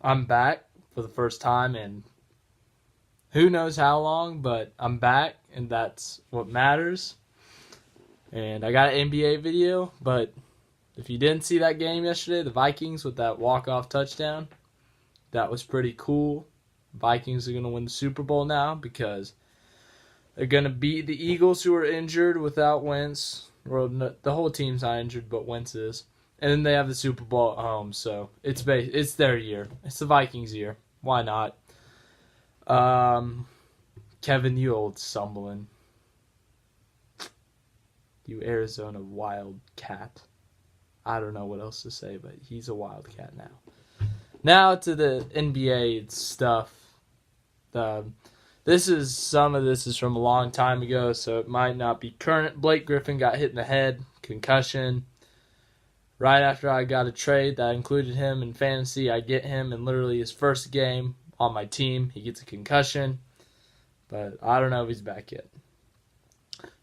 I'm back for the first time in who knows how long, but I'm back, and that's what matters. And I got an NBA video, but if you didn't see that game yesterday, the Vikings with that walk-off touchdown, that was pretty cool. Vikings are going to win the Super Bowl now because they're going to beat the Eagles, who are injured without Wentz. Well, the whole team's not injured, but Wentz is. And then they have the Super Bowl at home, so it's their year. It's the Vikings' year. Why not? Kevin, you old sumblin. You Arizona Wildcat. I don't know what else to say, but he's a Wildcat now. Now to the NBA stuff. Some of this is from a long time ago, so it might not be current. Blake Griffin got hit in the head, concussion. Right after I got a trade that included him in fantasy, I get him in literally his first game on my team. He gets a concussion, but I don't know if he's back yet.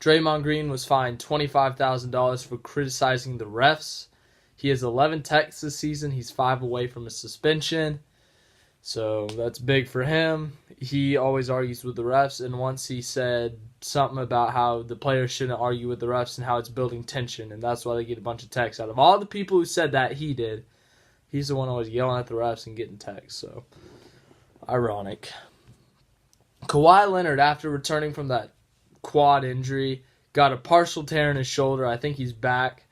Draymond Green was fined $25,000 for criticizing the refs. He has 11 techs this season. He's 5 away from a suspension, so that's big for him. He always argues with the refs, and once he said something about how the players shouldn't argue with the refs and how it's building tension, and that's why they get a bunch of texts. Out of all the people who said that, he did. He's the one always yelling at the refs and getting texts, so ironic. Kawhi Leonard, after returning from that quad injury, got a partial tear in his shoulder. I think he's back,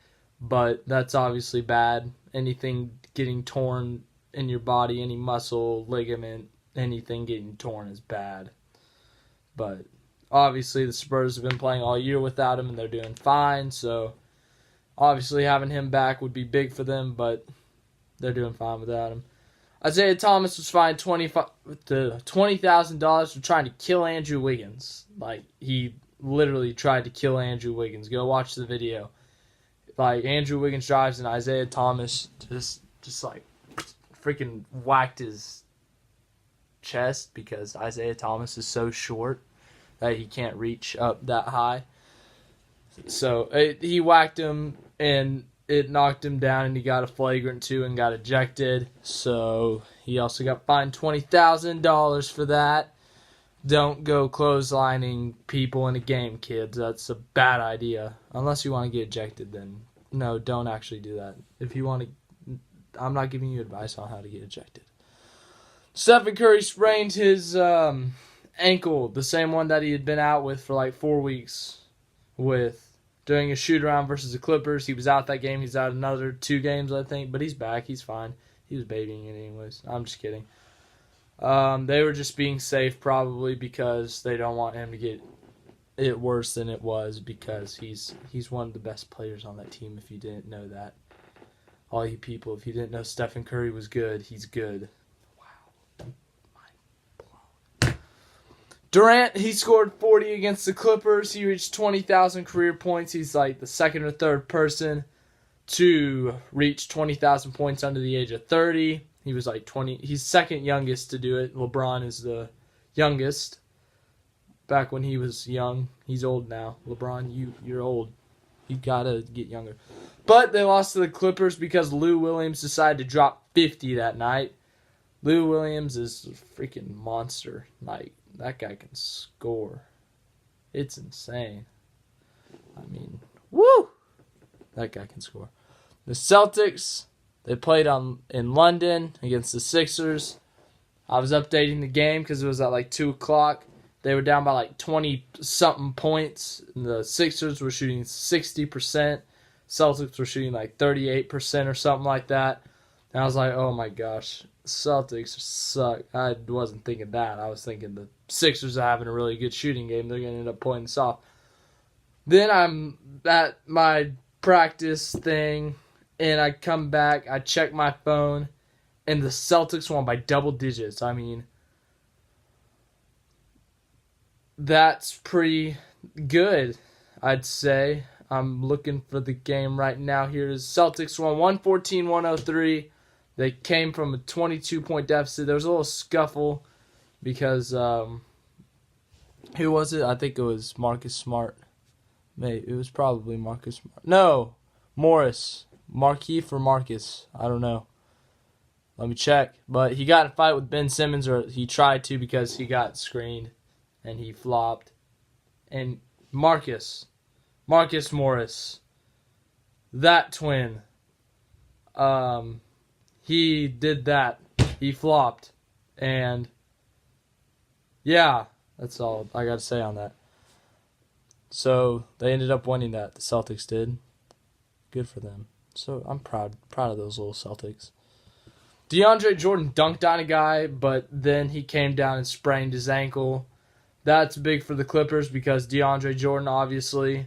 but that's obviously bad. Anything getting torn in your body, any muscle, ligament, anything getting torn is bad. But obviously the Spurs have been playing all year without him, and they're doing fine. So obviously having him back would be big for them, but they're doing fine without him. Isaiah Thomas was fined $20,000 for trying to kill Andrew Wiggins. Like, he literally tried to kill Andrew Wiggins. Go watch the video. Like, Andrew Wiggins drives and Isaiah Thomas just like freaking whacked his chest because Isaiah Thomas is so short that he can't reach up that high. So he whacked him and it knocked him down, and he got a flagrant 2 and got ejected. So he also got fined $20,000 for that. Don't go clotheslining people in a game, kids. That's a bad idea. Unless you want to get ejected, then no, don't actually do that. If you want to, I'm not giving you advice on how to get ejected. Stephen Curry sprained his ankle, the same one that he had been out with for like 4 weeks with during a shoot-around versus the Clippers. He was out that game. He's out another 2 games, I think, but he's back. He's fine. He was babying it anyways. I'm just kidding. They were just being safe probably because they don't want him to get it worse than it was, because he's one of the best players on that team, if you didn't know that. All you people, if you didn't know Stephen Curry was good, he's good. Wow. Mind blown. Durant, he scored 40 against the Clippers. He reached 20,000 career points. He's like the second or third person to reach 20,000 points under the age of 30. He was like 20. He's second youngest to do it. LeBron is the youngest. Back when he was young. He's old now. LeBron, you're old. You gotta get younger. But they lost to the Clippers because Lou Williams decided to drop 50 that night. Lou Williams is a freaking monster. Like, that guy can score. It's insane. I mean, woo! That guy can score. The Celtics, they played in London against the Sixers. I was updating the game because it was at like 2 o'clock. They were down by like 20-something points. And the Sixers were shooting 60%. Celtics were shooting like 38% or something like that. And I was like, oh my gosh, Celtics suck. I wasn't thinking that. I was thinking the Sixers are having a really good shooting game. They're going to end up pulling this off. Then I'm at my practice thing, and I come back. I check my phone, and the Celtics won by double digits. I mean, that's pretty good, I'd say. I'm looking for the game right now. Here is Celtics won 114-103. They came from a 22-point deficit. There was a little scuffle because who was it? I think it was Marcus Smart. Maybe it was probably Marcus Smart. No, Morris. Marquis for Marcus. I don't know. Let me check. But he got in a fight with Ben Simmons, or he tried to because he got screened and he flopped. And Marcus Morris, that twin, he did that. He flopped. And yeah, that's all I got to say on that. So they ended up winning that. The Celtics did. Good for them. So I'm proud of those little Celtics. DeAndre Jordan dunked on a guy, but then he came down and sprained his ankle. That's big for the Clippers because DeAndre Jordan, obviously,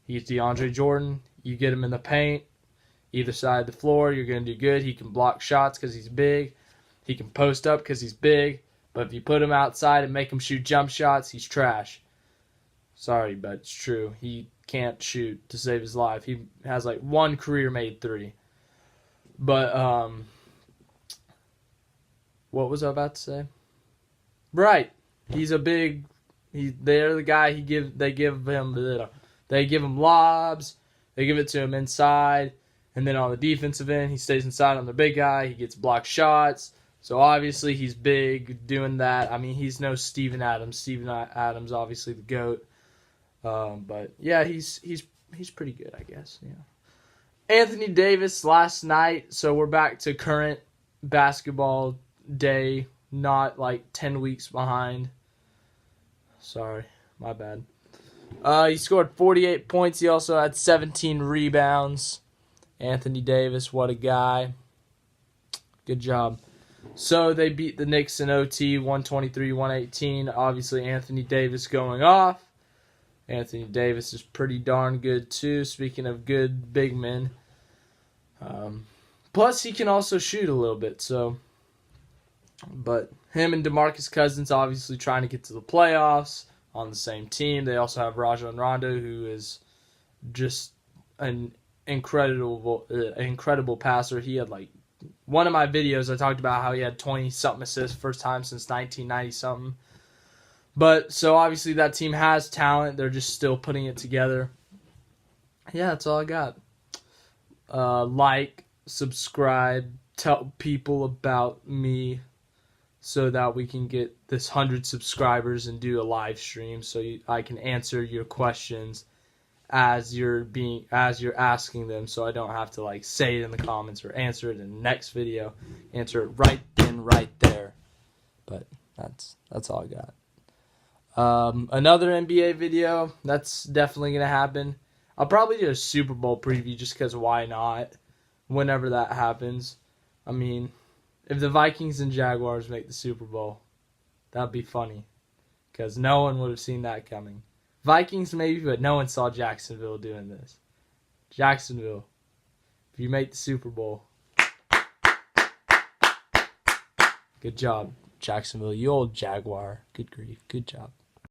he's DeAndre Jordan. You get him in the paint, either side of the floor, you're going to do good. He can block shots because he's big. He can post up because he's big. But if you put him outside and make him shoot jump shots, he's trash. Sorry, but it's true. He can't shoot to save his life. He has like one career-made three. But, what was I about to say? Right. He's a big. They're the guy. They give him lobs. They give it to him inside, and then on the defensive end, he stays inside on the big guy. He gets blocked shots. So obviously he's big doing that. I mean, he's no Steven Adams. Steven Adams, obviously the GOAT. But yeah, he's pretty good, I guess. Yeah. Anthony Davis last night. So we're back to current basketball day, not like 10 weeks behind. Sorry, my bad. He scored 48 points. He also had 17 rebounds. Anthony Davis, what a guy. Good job. So they beat the Knicks in OT, 123-118. Obviously, Anthony Davis going off. Anthony Davis is pretty darn good, too. Speaking of good big men. Plus, he can also shoot a little bit, so. But him and DeMarcus Cousins obviously trying to get to the playoffs on the same team. They also have Rajon Rondo, who is just an incredible passer. He had like one of my videos, I talked about how he had 20-something assists, first time since 1990-something. But so obviously that team has talent. They're just still putting it together. Yeah, that's all I got. Like, subscribe, tell people about me, so that we can get this 100 subscribers and do a live stream so I can answer your questions as you're asking them, so I don't have to like say it in the comments or answer it in the next video. Answer it right then, right there. But that's all I got. Another NBA video, that's definitely going to happen. I'll probably do a Super Bowl preview just because why not? Whenever that happens. I mean, if the Vikings and Jaguars make the Super Bowl, that'd be funny. Because no one would have seen that coming. Vikings maybe, but no one saw Jacksonville doing this. Jacksonville, if you make the Super Bowl, good job, Jacksonville. You old Jaguar. Good grief. Good job.